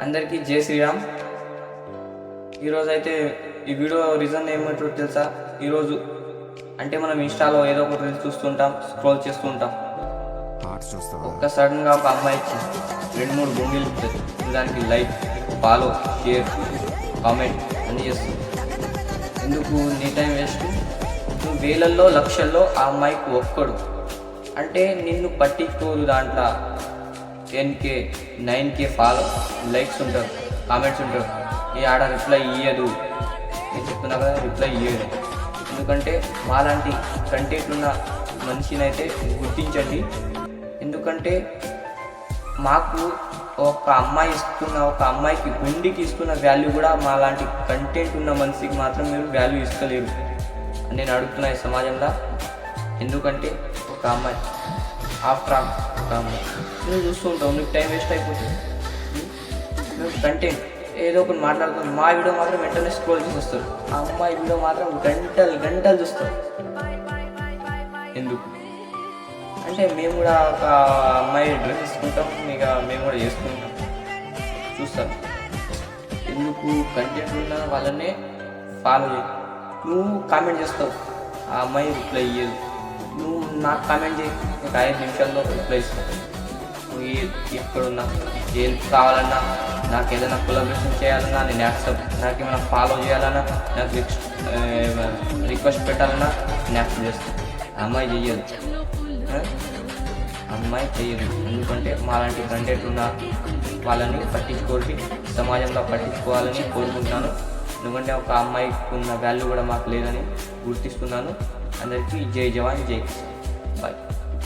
అందరికీ జై శ్రీరామ్. ఈరోజు అయితే ఈ వీడియో రీజన్ ఏమంటో తెలుసా? ఈరోజు అంటే మనం ఇన్స్టాలో ఏదో ఒక రీల్స్ చూస్తుంటాం, స్క్రోల్ చేస్తుంటాం. ఒక్క సడన్గా ఒక అమ్మాయి ఇచ్చి 2-3 బొంగిలు ఇస్తుంది. దానికి లైక్, ఫాలో, షేర్, కామెంట్ అన్నీ చేస్తుంది. ఎందుకు నీ టైం వేస్ట్? నువ్వు వేలల్లో లక్షల్లో ఆ అమ్మాయికి ఒక్కడు అంటే నిన్ను పట్టించుకోరు. దాంట్లో 10K 9K ఫాలో లైక్స్ ఉంటారు, కామెంట్స్ ఉంటారు. ఈ ఆడ రిప్లై ఇయ్యదు. నేను చెప్తున్నా కదా, రిప్లై ఇయ్యదు. ఎందుకంటే మాలాంటి కంటెంట్ ఉన్న మనిషిని అయితే గుర్తించండి. ఎందుకంటే మాకు ఒక అమ్మాయికి గుండికి ఇస్తున్న వాల్యూ కూడా మాలాంటి కంటెంట్ ఉన్న మనిషికి మాత్రం మీరు వాల్యూ ఇస్తలేరు నేను అడుగుతున్నా ఈ సమాజంలో. ఎందుకంటే ఒక అమ్మాయి ఆఫ్టర్ ఆల్ ఒక అమ్మాయి నువ్వు చూస్తూ ఉంటావు, నీకు టైం వేస్ట్ అయిపోతుంది. నువ్వు కంటెంట్ ఏదో ఒకటి మాట్లాడుతుంది. మా వీడియో మాత్రం వెంటనే స్క్రోల్ చేసి వస్తారు. ఆ అమ్మాయి వీడియో మాత్రం గంటలు చూస్తారు. ఎందుకు అంటే మేము కూడా ఒక అమ్మాయి డ్రెస్ తీసుకుంటాం, ఇక మేము కూడా చేసుకుంటాం, చూస్తాం. ఎందుకు కంటెంట్ ఉన్న వాళ్ళనే ఫాలో చేయి. నువ్వు కామెంట్ చేస్తావు, ఆ అమ్మాయి రిప్లై ఇయ్యదు. నువ్వు నాకు కామెంట్ చేయి, ఒక 5 నిమిషాల్లో రిప్లై ఇస్తావు. నువ్వు ఎక్కడున్నా, ఏం కావాలన్నా, నాకు ఏదైనా కొలాబరేషన్ చేయాలన్నా, నేను యాక్సెప్ట్. నాకు ఏమైనా ఫాలో చేయాలన్నా, నాకు రిక్వెస్ట్ పెట్టాలన్నా నేను యాక్సెప్ట్ చేస్తాను. అమ్మాయి చెయ్యదు, అమ్మాయి చెయ్యదు. ఎందుకంటే మాలాంటి కంటెంట్ ఉన్న వాళ్ళని పట్టించుకోండి, సమాజంలో పట్టించుకోవాలని కోరుకుంటున్నాను. ఎందుకంటే ఒక అమ్మాయికి ఉన్న వాల్యూ కూడా మాకు లేదని గుర్తిస్తున్నాను. అందరికీ జై జవాన్, జై కిసాన్.